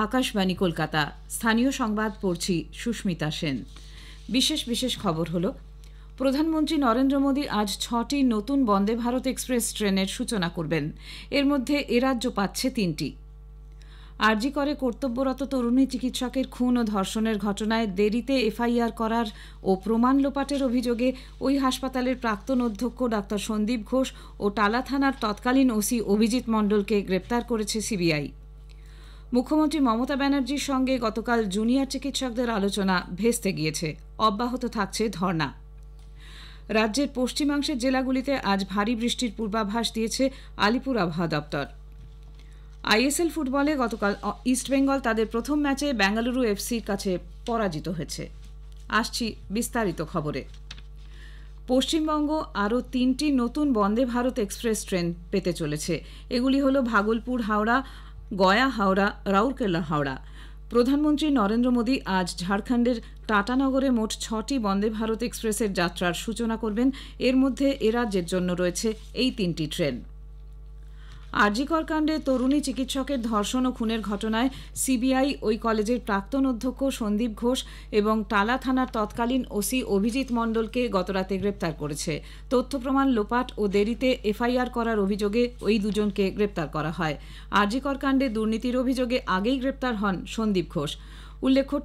আকাশবাণী কলকাতা। স্থানীয় সংবাদ পড়ছি সুস্মিতা সেন। বিশেষ খবর হলো, প্রধানমন্ত্রী নরেন্দ্র মোদী আজ 6টি নতুন বন্দে ভারত এক্সপ্রেস ট্রেনের সূচনা করবেন। এর মধ্যে রাজ্য পাচ্ছে 3টি। আরজি করে কর্তব্যরত তরুণী চিকিৎসকের খুন ও ধর্ষণের ঘটনায় দেরিতে এফআইআর করার ও প্রমাণ লোপাটের অভিযোগে ওই হাসপাতালের প্রাক্তন অধ্যক্ষ ডাক্তার সন্দীপ ঘোষ ও টালা থানার তৎকালীন ওসি অভিজিৎ মণ্ডলকে গ্রেপ্তার করেছে সিবিআই। মুখ্যমন্ত্রী মমতা ব্যানার্জির সঙ্গে গতকাল জুনিয়র চিকিৎসকদের আলোচনা ভেস্তে গিয়েছে। অব্যাহত থাকছে ধর্না। রাজ্যের পশ্চিমাংশের জেলাগুলিতে আজ ভারী বৃষ্টির পূর্বাভাস দিয়েছে আলিপুর আবহাওয়া দপ্তর। আইএসএল ফুটবলে গতকাল ইস্টবেঙ্গল তাদের প্রথম ম্যাচে বেঙ্গালুরু এফসির কাছে পরাজিত হয়েছে। আসছি বিস্তারিত খবরে। পশ্চিমবঙ্গ আরও 3টি নতুন বন্দে ভারত এক্সপ্রেস ট্রেন পেতে চলেছে। এগুলি হল ভাগলপুর হাওড়া, গয়া হাওড়া, রাউরকেলা হাওড়া। প্রধানমন্ত্রী নরেন্দ্র মোদী আজ ঝাড়খণ্ডের টাটানগরে মোট 6টি বন্দে ভারত এক্সপ্রেসের যাত্রার সূচনা করবেন। এর মধ্যে রাজ্যের জন্য রয়েছে এই 3টি ট্রেন। আরজি কর কাণ্ডে তরুণী চিকিৎসকের ধর্ষণ ও খুনের ঘটনায় সিবিআই ওই কলেজের প্রাক্তন অধ্যক্ষ সন্দীপ ঘোষ এবং টালা থানার তৎকালীন ওসি অভিজিৎ মণ্ডলকে গতরাতে গ্রেপ্তার করেছে। তথ্য প্রমাণ লোপাট ও দেরিতে এফআইআর করার অভিযোগে ওই দুজনকে গ্রেপ্তার করা হয়। আরজি কর কাণ্ডে দুর্নীতির অভিযোগে আগেই গ্রেপ্তার হন সন্দীপ ঘোষ। উল্লেখ্য,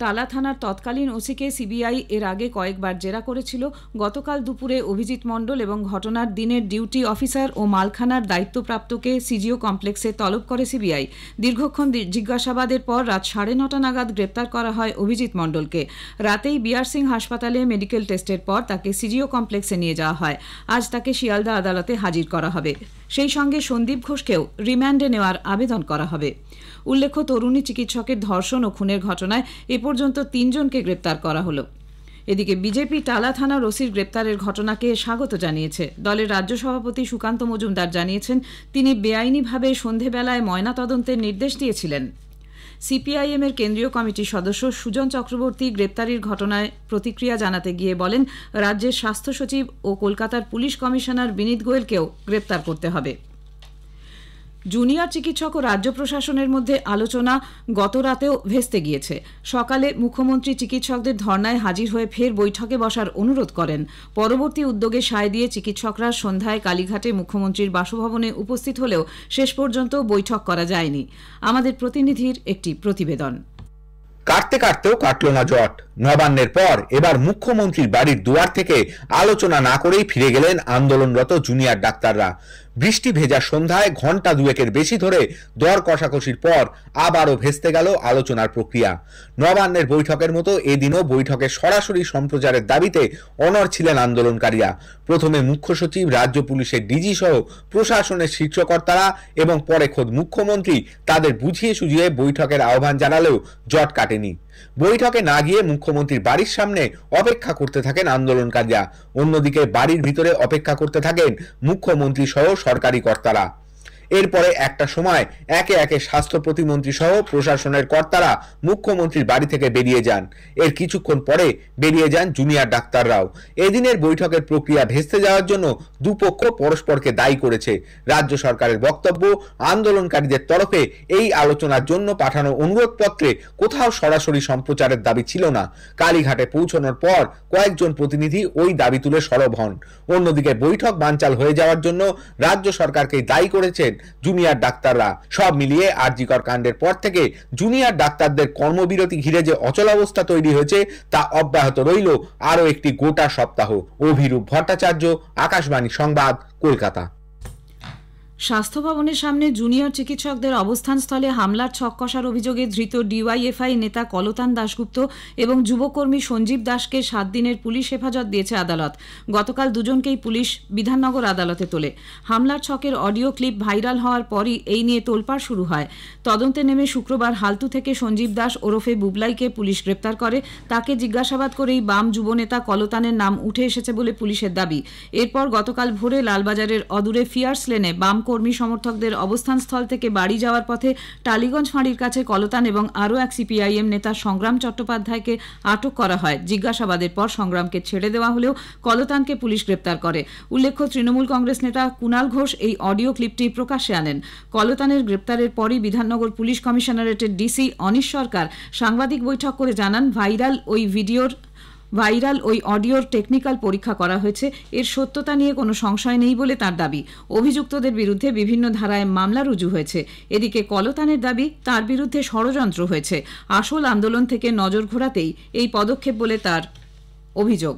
টালা থানার তৎকালীন ওসিকে সিবিআই এর আগে কয়েকবার জেরা করেছিল। গতকাল দুপুরে অভিজিৎ মণ্ডল এবং ঘটনার দিনের ডিউটি অফিসার ও মালখানার দায়িত্বপ্রাপ্তকে সিজিও কমপ্লেক্সে তলব করে সিবিআই। দীর্ঘক্ষণ জিজ্ঞাসাবাদের পর রাত 9:30 নাগাদ গ্রেপ্তার করা হয় অভিজিৎ মণ্ডলকে। রাতেই বিআর সিং হাসপাতালে মেডিকেল টেস্টের পর তাকে সিজিও কমপ্লেক্সে নিয়ে যাওয়া হয়। আজ তাকে শিয়ালদা আদালতে হাজির করা হবে। সেই সঙ্গে সন্দীপ ঘোষকেও রিমান্ডে নেওয়ার আবেদন করা হবে। উল্লেখ্য, তরুণী চিকিৎসকের ধর্ষণ ও খুনের ঘটনায় এ পর্যন্ত 3 জনকে গ্রেপ্তার করা হলো। এদিকে বিজেপি টালা থানার ওসির গ্রেপ্তারের ঘটনাকে স্বাগত জানিয়েছে। দলের রাজ্য সভাপতি সুকান্ত মজুমদার জানিয়েছেন, তিনি বেআইনিভাবে সন্ধেবেলায় ময়নাতদন্তের নির্দেশ দিয়েছিলেন। সিপিআইএম এর কেন্দ্রীয় কমিটির সদস্য সুজন চক্রবর্তী গ্রেপ্তারির ঘটনায় প্রতিক্রিয়া জানাতে গিয়ে বলেন, রাজ্যের স্বাস্থ্য সচিব ও কলকাতার পুলিশ কমিশনার বিনীত গোয়েলকেও গ্রেপ্তার করতে হবে। জুনিয়র চিকিৎসক ও রাজ্য প্রশাসনের মধ্যে আলোচনা গত রাতেও ভেস্তে গিয়েছে। সকালে মুখ্যমন্ত্রী চিকিৎসকদের ধর্নায় হাজির হয়ে ফের বৈঠকে বসার অনুরোধ করেন। পরবর্তী উদ্যোগে সায় দিয়ে চিকিৎসকরা সন্ধ্যায় কালীঘাটে মুখ্যমন্ত্রীর বাসভবনে উপস্থিত হলেও শেষ পর্যন্ত বৈঠক করা যায়নি। আমাদের প্রতিনিধির একটি প্রতিবেদন। কাটতে কাটতেও কাটল না জট। নবান্নের পর এবার মুখ্যমন্ত্রীর বাড়ির দুয়ার থেকে আলোচনা না করেই ফিরে গেলেন আন্দোলনরত জুনিয়র ডাক্তাররা। বৃষ্টি ভেজা সন্ধ্যায় ঘন্টা দুয়েকের বেশি ধরে দর কষাকষির পর আবারও ভেস্তে গেল আলোচনার প্রক্রিয়া। নবান্নের বৈঠকের মতো এদিনও বৈঠকে সরাসরি সম্প্রচারের দাবিতে অনড় ছিলেন আন্দোলনকারীরা। প্রথমে মুখ্য সচিব, রাজ্য পুলিশের ডিজি সহ প্রশাসনের শীর্ষকর্তারা এবং পরে খোদ মুখ্যমন্ত্রী তাদের বুঝিয়ে সুঝিয়ে বৈঠকের আহ্বান জানালেও জট কাটেনি। বৈঠকে না গিয়ে মুখ্যমন্ত্রীর বাড়ির সামনে অপেক্ষা করতে থাকেন আন্দোলনকারীরা। অন্যদিকে বাড়ির ভিতরে অপেক্ষা করতে থাকেন মুখ্যমন্ত্রী সহ সরকারি কর্তারা। এরপরে একটা সময় একে একে স্বাস্থ্য প্রতিমন্ত্রী সহ প্রশাসনের কর্তারা মুখ্যমন্ত্রীর বাড়ি থেকে বেরিয়ে যান। এর কিছুক্ষণ পরে বেরিয়ে যান জুনিয়র ডাক্তাররাও। এদিনের বৈঠকের প্রক্রিয়া ভেস্তে যাওয়ার জন্য দুপক্ষ পরস্পরকে দায়ী করেছে। রাজ্য সরকারের বক্তব্য, আন্দোলনকারীদের তরফে এই আলোচনার জন্য পাঠানো অনুরোধপত্রে কোথাও সরাসরি সম্প্রচারের দাবি ছিল না। কালীঘাটে পৌঁছানোর পর কয়েকজন প্রতিনিধি ওই দাবি তুলে সরব হন। অন্যদিকে বৈঠক বানচাল হয়ে যাওয়ার জন্য রাজ্য সরকারকে দায়ী করেছেন জুনিয়র ডাক্তাররা। সব মিলিয়ে আরজি কর কাণ্ডের পর থেকে জুনিয়র ডাক্তারদের কর্মবিরতি ঘিরে যে অচলাবস্থা তৈরি হয়েছে তা অব্যাহত রইল আরও একটি গোটা সপ্তাহ। অভিরূপ ভট্টাচার্য, আকাশবাণী সংবাদ, কলকাতা। স্বাস্থ্য ভবনের সামনে জুনিয়র চিকিৎসকদের অবস্থানস্থলে হামলার ছক কষার অভিযোগে ধৃত ডিওয়াইএফআই নেতা কলতান দাশগুপ্ত এবং যুবকর্মী সঞ্জীব দাসকে 7 দিনের পুলিশ হেফাজত দিয়েছে আদালত। গতকাল দুজনকেই পুলিশ বিধাননগর আদালতে তোলে। হামলার ছকের অডিও ক্লিপ ভাইরাল হওয়ার পরই এই নিয়ে তোলপাড় শুরু হয়। তদন্তে নেমে শুক্রবার হালতু থেকে সঞ্জীব দাস ওরফে বুবলাইকে পুলিশ গ্রেপ্তার করে। তাকে জিজ্ঞাসাবাদ করেই বাম যুবনেতা কলতানের নাম উঠে এসেছে বলে পুলিশের দাবি। এরপর গতকাল ভোরে লালবাজারের অদূরে ফিয়ার্স লেনে বাম কর্মী সমর্থকদের অবস্থান স্থল থেকে বাড়ি যাওয়ার পথে টালিগঞ্জ ফাঁড়ির কাছে কলতান এবং আরও এক সিপিআইএম নেতা সংগ্রাম চট্টোপাধ্যায়কে আটক করা হয়। জিজ্ঞাসাবাদের পর সংগ্রামকে ছেড়ে দেওয়া হলেও কলতানকে পুলিশ গ্রেপ্তার করে। উল্লেখ্য, তৃণমূল কংগ্রেস নেতা কুণাল ঘোষ এই অডিও ক্লিপটি প্রকাশ্যে আনেন। কলতানের গ্রেপ্তারের পরই বিধাননগর পুলিশ কমিশনারেটের ডিসি অনিশ সরকার সাংবাদিক বৈঠক করে জানান, ভাইরাল ওই অডিওর টেকনিক্যাল পরীক্ষা করা হয়েছে, এর সত্যতা নিয়ে কোনো সংশয় নেই বলে তার দাবি। অভিযুক্তদের বিরুদ্ধে বিভিন্ন ধারায় মামলা রুজু হয়েছে। এদিকে কলতানের দাবি, তার বিরুদ্ধে ষড়যন্ত্র হয়েছে। আসল আন্দোলন থেকে নজর ঘোরাতেই এই পদক্ষেপ বলে তার অভিযোগ।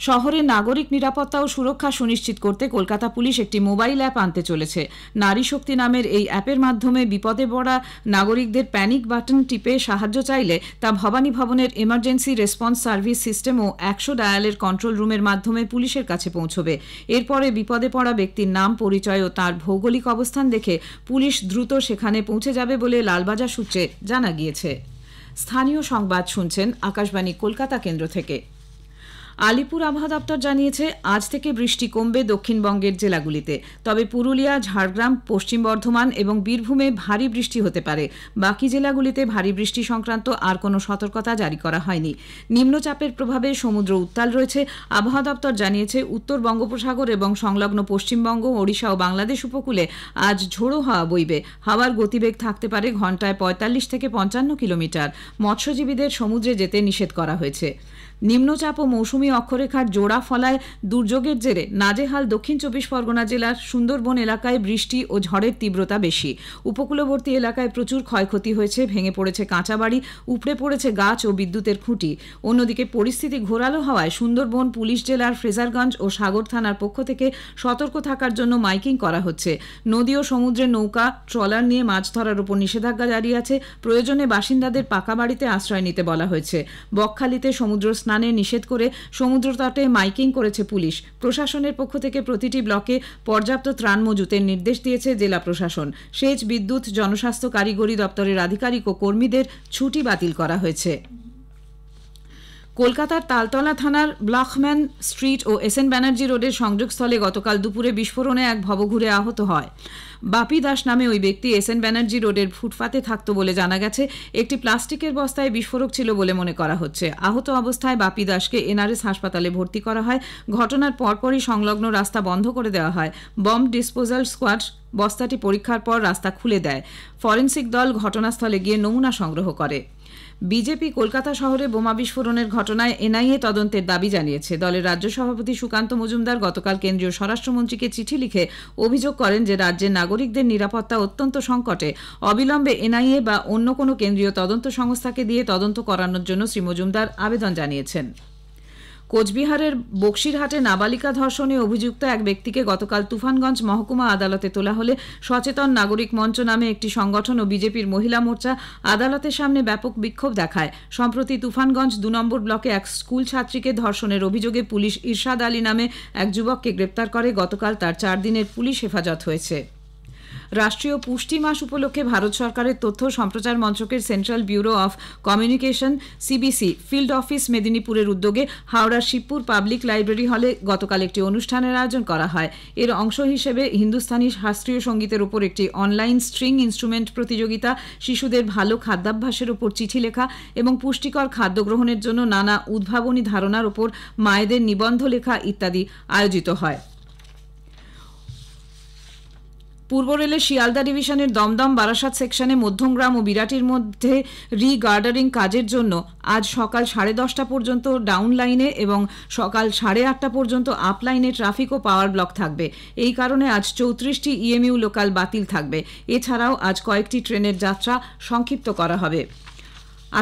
শহরে নাগরিক নিরাপত্তা ও সুরক্ষা সুনিশ্চিত করতে কলকাতা পুলিশ একটি মোবাইল অ্যাপ আনতে চলেছে। নারী শক্তি নামের এই অ্যাপের মাধ্যমে বিপদে পড়া নাগরিকদের প্যানিক বাটন টিপে সাহায্য চাইলে তা ভবানী ভবনের এমার্জেন্সি রেসপন্স সার্ভিস সিস্টেম ও 100 ডায়ালের কন্ট্রোল রুমের মাধ্যমে পুলিশের কাছে পৌঁছবে। এরপরে বিপদে পড়া ব্যক্তির নাম, পরিচয় ও তার ভৌগোলিক অবস্থান দেখে পুলিশ দ্রুত সেখানে পৌঁছে যাবে বলে লালবাজার সূত্রে জানা গিয়েছে। স্থানীয় সংবাদ শুনছেন আকাশবাণী কলকাতা কেন্দ্র থেকে। আলিপুর আবহাওয়া দপ্তর জানিয়েছে, আজ থেকে বৃষ্টি কমবে দক্ষিণবঙ্গের জেলাগুলিতে। তবে পুরুলিয়া, ঝাড়গ্রাম, পশ্চিম বর্ধমান এবং বীরভূমে ভারী বৃষ্টি হতে পারে। বাকি জেলাগুলিতে ভারী বৃষ্টি সংক্রান্ত আর কোনো সতর্কতা জারি করা হয়নি। নিম্নচাপের প্রভাবে সমুদ্র উত্তাল রয়েছে। আবহাওয়া দপ্তর জানিয়েছে, উত্তর বঙ্গোপসাগর এবং সংলগ্ন পশ্চিমবঙ্গ, ওড়িশা ও বাংলাদেশ উপকূলে আজ ঝোড়ো হাওয়া বইবে। হাওয়ার গতিবেগ থাকতে পারে ঘণ্টায় 45 থেকে 55 কিলোমিটার। মৎস্যজীবীদের সমুদ্রে যেতে নিষেধ করা হয়েছে। নিম্নচাপ ও মৌসুমী অক্ষরেখার জোড়া ফলায় দুর্যোগের জেরে নাজেহাল দক্ষিণ 24 পরগনা জেলার সুন্দরবন এলাকায় বৃষ্টি ও ঝড়ের তীব্রতা বেশি। উপকূলবর্তী এলাকায় প্রচুর ক্ষয়ক্ষতি হয়েছে, ভেঙে পড়েছে কাঁচা বাড়ি, উপড়ে পড়েছে গাছ ও বিদ্যুতের খুঁটি। অন্যদিকে পরিস্থিতি ঘোরালো হওয়ায় সুন্দরবন পুলিশ জেলার ফ্রেজারগঞ্জ ও সাগর থানার পক্ষ থেকে সতর্ক থাকার জন্য মাইকিং করা হচ্ছে। নদী ও সমুদ্রে নৌকা, ট্রলার নিয়ে মাছ ধরার উপর নিষেধাজ্ঞা জারি আছে। প্রয়োজনে বাসিন্দাদের পাকা বাড়িতে আশ্রয় নিতে বলা হয়েছে। বকখালিতে সমুদ্র স্নানে নিষেধ করে সমুদ্র তটে মাইকিং করেছে পুলিশ। প্রশাসনের পক্ষ থেকে প্রতিটি ব্লকে পর্যাপ্ত ত্রাণ মজুতের নির্দেশ দিয়েছে জেলা প্রশাসন। সেচ, বিদ্যুৎ, জনস্বাস্থ্য, কারিগরি দপ্তরের আধিকারিক ও কর্মীদের ছুটি বাতিল করা হয়েছে। কলকাতার তালতলা থানার ব্লকম্যান স্ট্রিট ও SN ব্যানার্জি রোডের সংযোগস্থলে গতকাল দুপুরে বিস্ফোরণে এক ভবঘুরে আহত হয়। বাপি দাস নামে ওই ব্যক্তি SN ব্যানার্জি রোডের ফুটপাতে থাকতো বলে জানা গেছে। একটি প্লাস্টিকের বস্তায় বিস্ফোরক ছিল বলে মনে করা হচ্ছে। আহত অবস্থায় বাপি দাসকে NRS হাসপাতালে ভর্তি করা হয়। ঘটনার পরপরই সংলগ্ন রাস্তা বন্ধ করে দেওয়া হয়। বম্ব ডিসপোজাল স্কোয়াড বস্তাটি পরীক্ষার পর রাস্তা খুলে দেয়। ফরেনসিক দল ঘটনাস্থলে গিয়ে নমুনা সংগ্রহ করে। বিজেপি কলকাতা শহরে বোমা বিস্ফোরণের ঘটনায় NIA তদন্তের দাবি জানিয়েছে। দলের রাজ্য সভাপতি সুকান্ত মজুমদার গতকাল কেন্দ্রীয় স্বরাষ্ট্রমন্ত্রীকে চিঠি লিখে অভিযোগ করেন যে রাজ্যের নাগরিকদের নিরাপত্তা অত্যন্ত সংকটে। অবিলম্বে NIA বা অন্য কোনো কেন্দ্রীয় তদন্ত সংস্থাকে দিয়ে তদন্ত করানোর জন্য শ্রী মজুমদার আবেদন জানিয়েছেন। কোচবিহারের বক্সিরহাটে নাবালিকা ধর্ষণে অভিযুক্ত এক ব্যক্তিকে গতকাল তুফানগঞ্জ মহকুমা আদালতে তোলা হলে সচেতন নাগরিক মঞ্চ নামে একটি সংগঠন ও বিজেপির মহিলা মোর্চা আদালতের সামনে ব্যাপক বিক্ষোভ দেখায়। সম্প্রতি তুফানগঞ্জ 2 নম্বর ব্লকে এক স্কুল ছাত্রীকে ধর্ষণের অভিযোগে পুলিশ ইরশাদ আলী নামে এক যুবককে গ্রেপ্তার করে। গতকাল তার 4 দিনের পুলিশ হেফাজত হয়েছে। রাষ্ট্রীয় পুষ্টি মাস উপলক্ষে ভারত সরকারের তথ্য সম্প্রচার মন্ত্রকের central bureau of communication CBC field office মেদিনীপুরের উদ্যোগে হাওড়ার শিবপুর পাবলিক লাইব্রেরি হলে গতকাল একটি অনুষ্ঠানের আয়োজন করা হয়। এর অংশ হিসেবে হিন্দুস্তানি শাস্ত্রীয় সঙ্গীতের উপর একটি অনলাইন স্ট্রিং ইনস্ট্রুমেন্ট প্রতিযোগিতা, শিশুদের ভালো খাদ্যাভ্যাসের উপর চিঠি লেখা এবং পুষ্টিকর খাদ্য গ্রহণের জন্য নানা উদ্ভাবনী ধারণার উপর মায়েদের নিবন্ধ লেখা ইত্যাদি আয়োজিত হয়। পূর্ব রেলের শিয়ালদা ডিভিশনের দমদম বারাসাত সেকশনে মধ্যমগ্রাম ও বিরাটির মধ্যে রিগার্ডারিং কাজের জন্য আজ সকাল 10:30 পর্যন্ত ডাউন লাইনে এবং সকাল 8:30 পর্যন্ত আপ লাইনে ট্রাফিক ও পাওয়ার ব্লক থাকবে। এই কারণে আজ 34টি EMU লোকাল বাতিল থাকবে। এছাড়াও আজ কয়েকটি ট্রেনের যাত্রা সংক্ষিপ্ত করা হবে।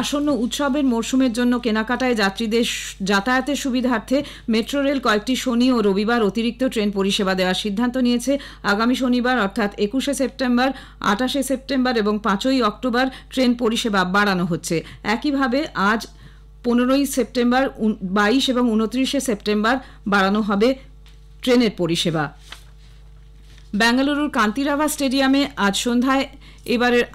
আসন্ন উৎসবের মরশুমের জন্য কেনাকাটায় যাত্রীদের যাতায়াতের সুবিধার্থে মেট্রো রেল কয়েকটি শনি ও রবিবার অতিরিক্ত ট্রেন পরিষেবা দেওয়ার সিদ্ধান্ত নিয়েছে। আগামী শনিবার অর্থাৎ 21শে সেপ্টেম্বর, 28শে সেপ্টেম্বর এবং 5ই অক্টোবর ট্রেন পরিষেবা বাড়ানো হচ্ছে। একইভাবে আজ 15ই সেপ্টেম্বর, 22 এবং 29শে সেপ্টেম্বর বাড়ানো হবে ট্রেনের পরিষেবা। বেঙ্গালুরুর কান্তিরাভা স্টেডিয়ামে আজ সন্ধ্যায় এবারের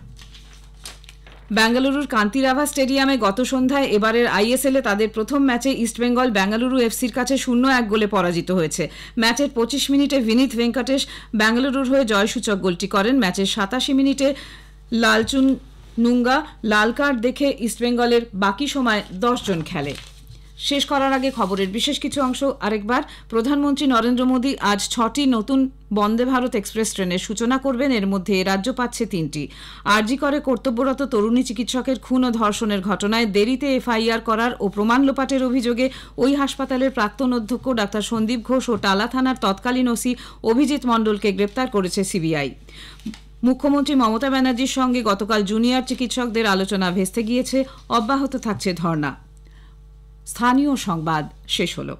বেঙ্গালুরুর কান্তিরাভা স্টেডিয়ামে গত সন্ধ্যায় এবারের আইএসএল এ তাদের প্রথম ম্যাচে ইস্টবেঙ্গল বেঙ্গালুরু এফসির কাছে 0-1 গোলে পরাজিত হয়েছে। ম্যাচের 25 মিনিটে ভিনিত ভেঙ্কটেশ বেঙ্গালুরুর হয়ে জয়সূচক গোলটি করেন। ম্যাচের 87 মিনিটে লালচুন নুঙ্গা লাল কার্ড দেখে ইস্টবেঙ্গলের বাকি সময় 10 জন খেলে। শেষ করার আগে খবরের বিশেষ কিছু অংশ আরেকবার। প্রধানমন্ত্রী নরেন্দ্র মোদী আজ 6টি নতুন বন্দে ভারত এক্সপ্রেস ট্রেনের সূচনা করবেন। এর মধ্যে রাজ্য পাচ্ছে 3টি। আরজি করে কর্তব্যরত তরুণী চিকিৎসকের খুন ও ধর্ষণের ঘটনায় দেরিতে এফআইআর করার ও প্রমাণ লোপাটের অভিযোগে ওই হাসপাতালের প্রাক্তন অধ্যক্ষ ডাক্তার সন্দীপ ঘোষ ও টালা থানার তৎকালীন ওসি অভিজিৎ মণ্ডলকে গ্রেপ্তার করেছে সিবিআই। মুখ্যমন্ত্রী মমতা ব্যানার্জির সঙ্গে গতকাল জুনিয়র চিকিৎসকদের আলোচনা ভেস্তে গিয়েছে। অব্যাহত থাকছে ধর্ণা। স্থানীয় সংবাদ শেষ হলো।